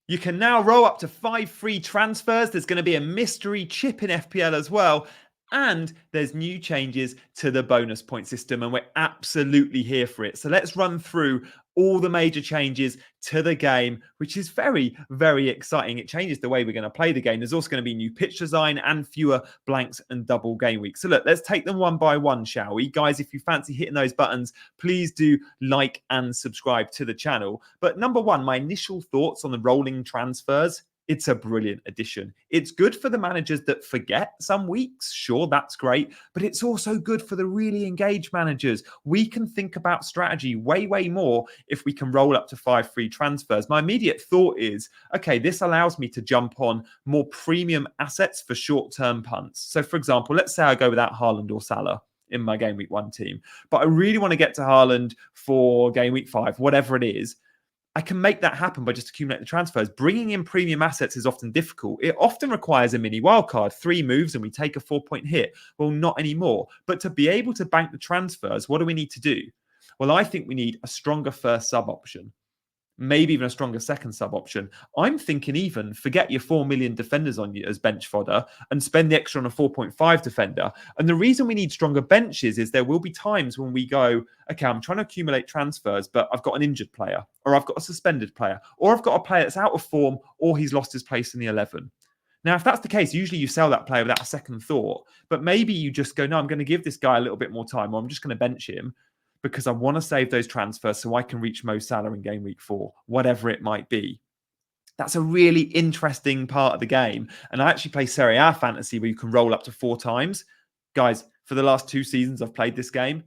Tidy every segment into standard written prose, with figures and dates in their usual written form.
You can now roll up to 5 free transfers. There's going to be a mystery chip in FPL as well. And there's new changes to the bonus point system, and we're absolutely here for it. So let's run through all the major changes to the game, which is very, very exciting. It changes the way we're going to play the game. There's also going to be new pitch design and fewer blanks and double game weeks. So look, let's take them one by one, shall we? Guys, if you fancy hitting those buttons, please do like and subscribe to the channel. But number one, my initial thoughts on the rolling transfers. It's a brilliant addition. It's good for the managers that forget some weeks. Sure, that's great. But it's also good for the really engaged managers. We can think about strategy way, way more if we can roll up to 5 free transfers. My immediate thought is, okay, this allows me to jump on more premium assets for short-term punts. So for example, let's say I go without Haaland or Salah in my game week 1 team, but I really want to get to Haaland for game week 5, whatever it is. I can make that happen by just accumulating the transfers. Bringing in premium assets is often difficult. It often requires a mini wildcard, 3 moves and we take a 4-point hit. Well, not anymore. But to be able to bank the transfers, what do we need to do? Well, I think we need a stronger first sub option. Maybe even a stronger second sub option. I'm thinking even forget your 4 million defenders on you as bench fodder and spend the extra on a 4.5 defender. And the reason we need stronger benches is there will be times when we go, okay, I'm trying to accumulate transfers, but I've got an injured player, or I've got a suspended player, or I've got a player that's out of form, or he's lost his place in the 11. Now, if that's the case, usually you sell that player without a second thought, but maybe you just go, no, I'm going to give this guy a little bit more time, or I'm just going to bench him, because I want to save those transfers so I can reach Mo Salah in game week 4, whatever it might be. That's a really interesting part of the game. And I actually play Serie A fantasy where you can roll up to 4 times. Guys, for the last 2 seasons, I've played this game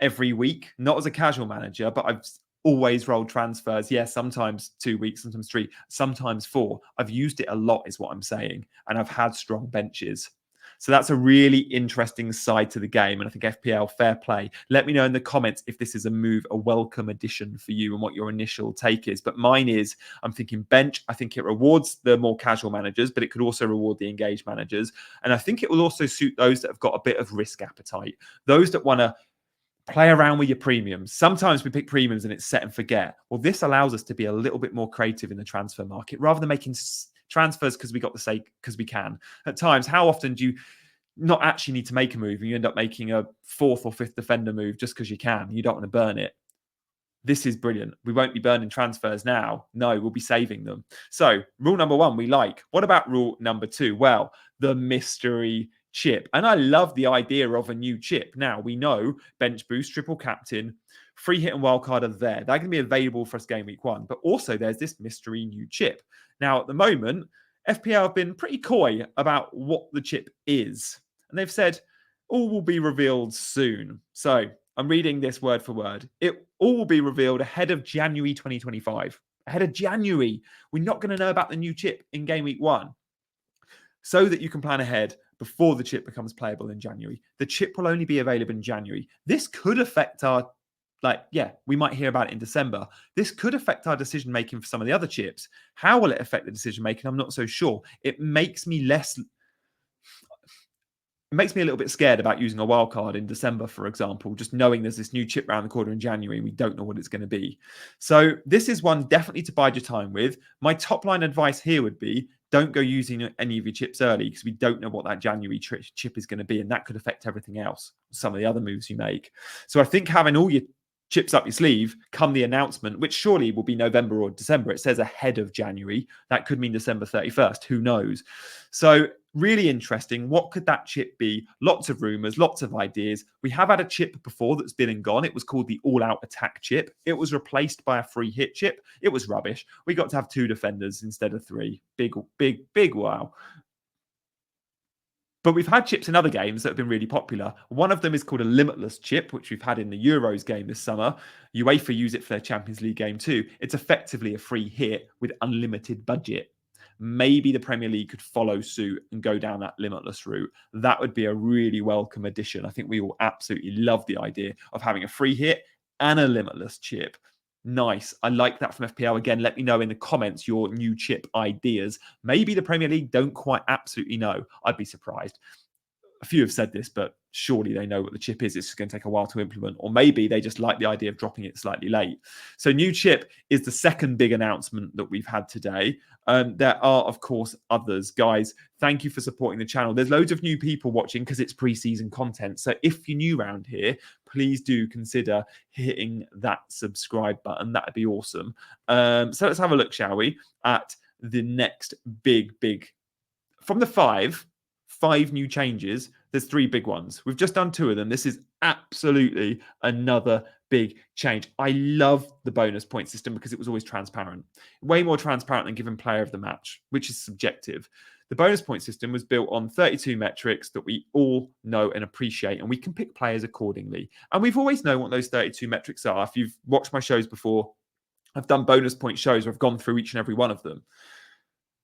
every week, not as a casual manager, but I've always rolled transfers. Yeah, sometimes 2 weeks, sometimes 3, sometimes 4. I've used it a lot is what I'm saying. And I've had strong benches. So that's a really interesting side to the game. And I think FPL, fair play. Let me know in the comments if this is a move, a welcome addition for you and what your initial take is. But mine is, I'm thinking bench. I think it rewards the more casual managers, but it could also reward the engaged managers. And I think it will also suit those that have got a bit of risk appetite. Those that want to play around with your premiums. Sometimes we pick premiums and it's set and forget. Well, this allows us to be a little bit more creative in the transfer market rather than making transfers because we got the sake, because we can. At times, how often do you not actually need to make a move and you end up making a 4th or 5th defender move just because you can? You don't want to burn it. This is brilliant. We won't be burning transfers now. No, we'll be saving them. So rule number 1, we like. What about rule number 2? Well, the mystery chip. And I love the idea of a new chip. Now, we know bench boost, triple captain, free hit and wildcard are there. They're going to be available for us game week 1. But also there's this mystery new chip. Now, at the moment, FPL have been pretty coy about what the chip is. And they've said, all will be revealed soon. So I'm reading this word for word. It all will be revealed ahead of January 2025. Ahead of January. We're not going to know about the new chip in game week 1. So that you can plan ahead before the chip becomes playable in January. The chip will only be available in January. This could affect our, we might hear about it in December. This could affect our decision making for some of the other chips. How will it affect the decision making? I'm not so sure. It makes me a little bit scared about using a wildcard in December, for example, just knowing there's this new chip around the corner in January and we don't know what it's going to be. So this is one definitely to bide your time with. My top line advice here would be, don't go using any of your chips early because we don't know what that January chip is going to be, and that could affect everything else, some of the other moves you make. So I think having all your chips up your sleeve come the announcement, which surely will be November or December. It says ahead of January. That could mean December 31st. Who knows? So really interesting. What could that chip be? Lots of rumors, lots of ideas. We have had a chip before that's been and gone. It was called the all-out attack chip. It was replaced by a free hit chip. It was rubbish. We got to have 2 defenders instead of 3. Big wow. But we've had chips in other games that have been really popular. One of them is called a limitless chip, which we've had in the Euros game this summer. UEFA use it for their Champions League game too. It's effectively a free hit with unlimited budget. Maybe the Premier League could follow suit and go down that limitless route. That would be a really welcome addition. I think we all absolutely love the idea of having a free hit and a limitless chip. Nice. I like that from FPL. Again, let me know in the comments your new chip ideas. Maybe the Premier League don't quite absolutely know. I'd be surprised. a few have said this, but surely they know what the chip is. It's just going to take a while to implement, or maybe they just like the idea of dropping it slightly late. So new chip is the second big announcement that we've had today. There are, of course, others. Guys, thank you for supporting the channel. There's loads of new people watching because it's pre-season content. So if you're new around here, please do consider hitting that subscribe button. That'd be awesome. So let's have a look, shall we, at the next big, from the five new changes, there's three big ones. We've just done two of them. This is absolutely another big change. I love the bonus point system because it was always transparent. Way more transparent than giving player of the match, which is subjective. The bonus point system was built on 32 metrics that we all know and appreciate, and we can pick players accordingly. And we've always known what those 32 metrics are. If you've watched my shows before, I've done bonus point shows where I've gone through each and every one of them.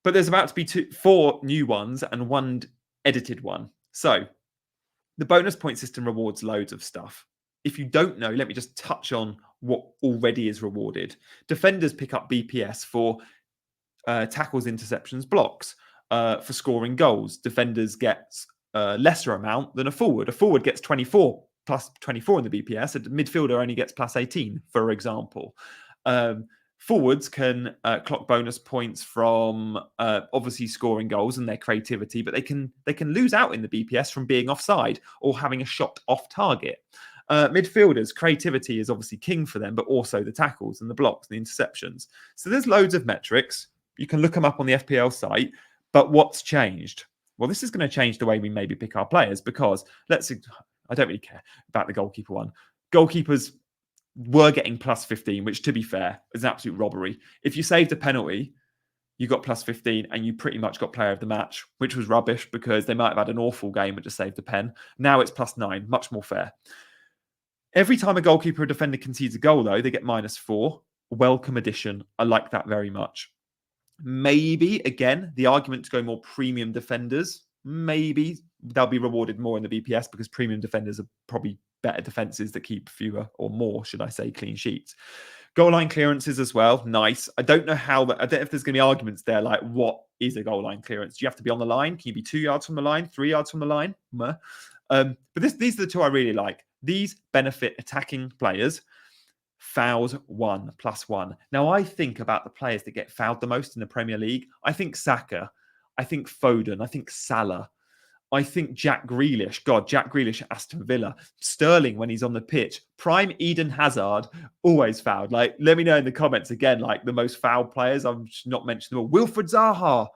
But there's about to be four new ones and one edited one. So the bonus point system rewards loads of stuff. If you don't know, let me just touch on what already is rewarded. Defenders pick up BPS for tackles, interceptions, blocks. For scoring goals, defenders get lesser amount than a forward. A forward gets 24 plus 24 in the BPS. A midfielder only gets plus 18, for example. Forwards can clock bonus points from obviously scoring goals and their creativity, but they can lose out in the BPS from being offside or having a shot off target. Midfielders, creativity is obviously king for them, but also the tackles and the blocks and the interceptions. So there's loads of metrics. You can look them up on the FPL site. But what's changed? Well, this is going to change the way we maybe pick our players because I don't really care about the goalkeeper one. Goalkeepers were getting plus 15, which, to be fair, is an absolute robbery. If you saved a penalty, you got plus 15 and you pretty much got player of the match, which was rubbish because they might have had an awful game but just saved a pen. Now it's plus 9, much more fair. Every time a goalkeeper or defender concedes a goal, though, they get -4. Welcome addition. I like that very much. Maybe, again, the argument to go more premium defenders, maybe they'll be rewarded more in the BPS because premium defenders are probably better defenses that keep fewer or more, should I say, clean sheets. Goal line clearances as well. Nice. I don't know how, I don't know if there's going to be arguments there like what is a goal line clearance? Do you have to be on the line? Can you be 2 yards from the line, 3 yards from the line? But these are the two I really like. These benefit attacking players. Fouls 1 + 1. Now, I think about the players that get fouled the most in the Premier League. I think Saka. I think Foden. I think Salah. I think Jack Grealish. God, Jack Grealish at Aston Villa. Sterling when he's on the pitch. Prime Eden Hazard, always fouled. Like, let me know in the comments again, like the most fouled players. I'm not mentioning them all. Wilfred Zaha,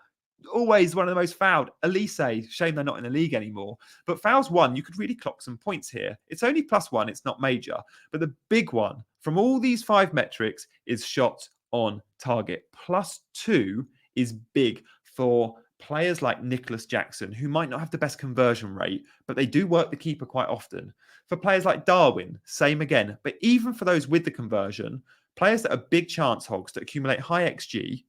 always one of the most fouled. Elise, shame they're not in the league anymore. But fouls 1, you could really clock some points here. It's only +1, it's not major. But the big one from all these 5 metrics is shots on target. +2 is big for players like Nicholas Jackson, who might not have the best conversion rate, but they do work the keeper quite often. For players like Darwin, same again. But even for those with the conversion, players that are big chance hogs that accumulate high XG,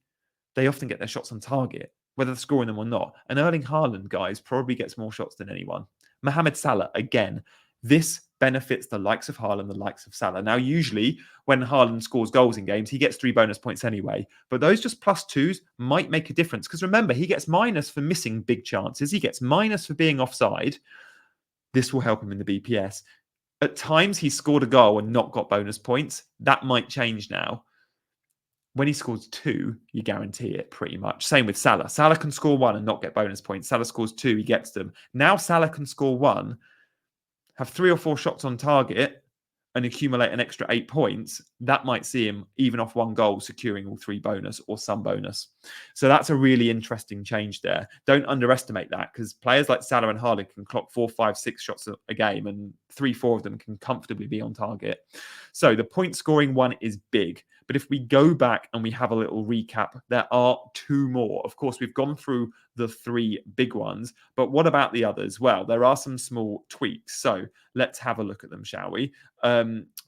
they often get their shots on target, whether they're scoring them or not. And Erling Haaland, guys, probably gets more shots than anyone. Mohamed Salah, again, this benefits the likes of Haaland, the likes of Salah. Now, usually when Haaland scores goals in games, he gets 3 bonus points anyway. But those just +2s might make a difference. Because remember, he gets minus for missing big chances. He gets minus for being offside. This will help him in the BPS. At times, he's scored a goal and not got bonus points. That might change now. When he scores 2, you guarantee it pretty much. Same with Salah. Salah can score 1 and not get bonus points. Salah scores 2, he gets them. Now Salah can score 1, have 3 or 4 shots on target and accumulate an extra 8 points. That might see him, even off 1 goal, securing all 3 bonus or some bonus. So that's a really interesting change there. Don't underestimate that because players like Salah and Haaland can clock 4, 5, 6 shots a game and 3, 4 of them can comfortably be on target. So the point scoring one is big. But if we go back and we have a little recap, there are 2 more. Of course, we've gone through the 3 big ones, but what about the others? Well, there are some small tweaks. So let's have a look at them, shall we?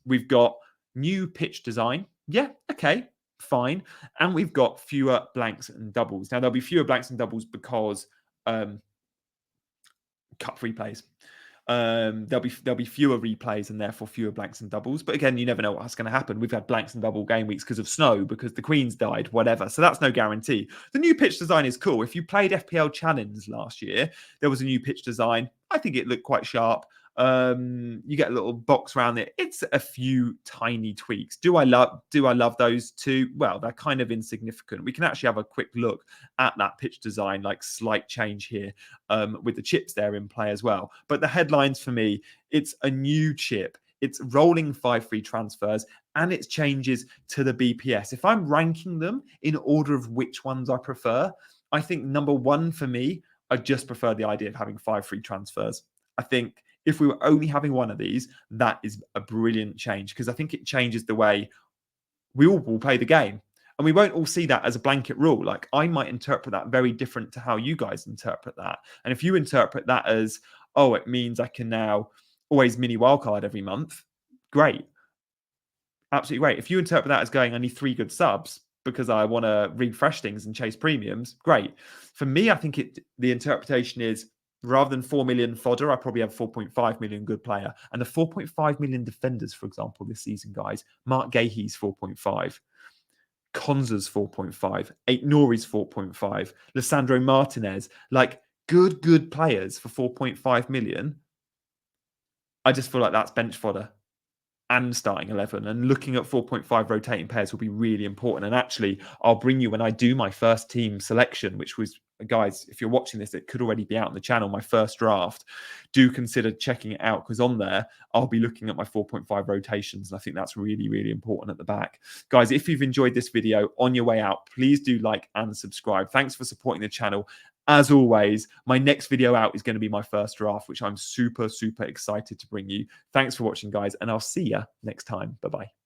We've got new pitch design. Yeah, okay, fine. And we've got fewer blanks and doubles. Now, there'll be fewer blanks and doubles because cut replays. There'll be fewer replays and therefore fewer blanks and doubles. But again, you never know what's going to happen. We've had blanks and double game weeks because of snow, because the Queen's died, whatever. So that's no guarantee. The new pitch design is cool. If you played FPL Challenge last year, there was a new pitch design. I think it looked quite sharp. You get a little box around it. It's a few tiny tweaks. Do I love those two? Well, they're kind of insignificant. We can actually have a quick look at that pitch design, like slight change here, with the chips there in play as well. But the headlines for me, it's a new chip. It's rolling 5 free transfers and it's changes to the BPS. If I'm ranking them in order of which ones I prefer, I think number one for me, I just prefer the idea of having 5 free transfers. I think if we were only having one of these, that is a brilliant change because I think it changes the way we all will play the game. And we won't all see that as a blanket rule. Like I might interpret that very different to how you guys interpret that. And if you interpret that as, oh, it means I can now always mini wildcard every month, great. Absolutely great. If you interpret that as going, I need 3 good subs because I want to refresh things and chase premiums, great. For me, I think the interpretation is rather than 4 million fodder, I probably have 4.5 million good player. And the 4.5 million defenders, for example, this season, guys, Mark Gahey's 4.5. Konza's 4.5, Eight Nori's 4.5, Lissandro Martinez, like good players for 4.5 million. I just feel like that's bench fodder and starting 11, and looking at 4.5 rotating pairs will be really important. And actually, I'll bring you when I do my first team selection, which was, guys, if you're watching this, it could already be out on the channel, my first draft. Do consider checking it out because on there, I'll be looking at my 4.5 rotations. And I think that's really important at the back. Guys, if you've enjoyed this video on your way out, please do like and subscribe. Thanks for supporting the channel. As always, my next video out is going to be my first draft, which I'm super excited to bring you. Thanks for watching, guys, and I'll see you next time. Bye-bye.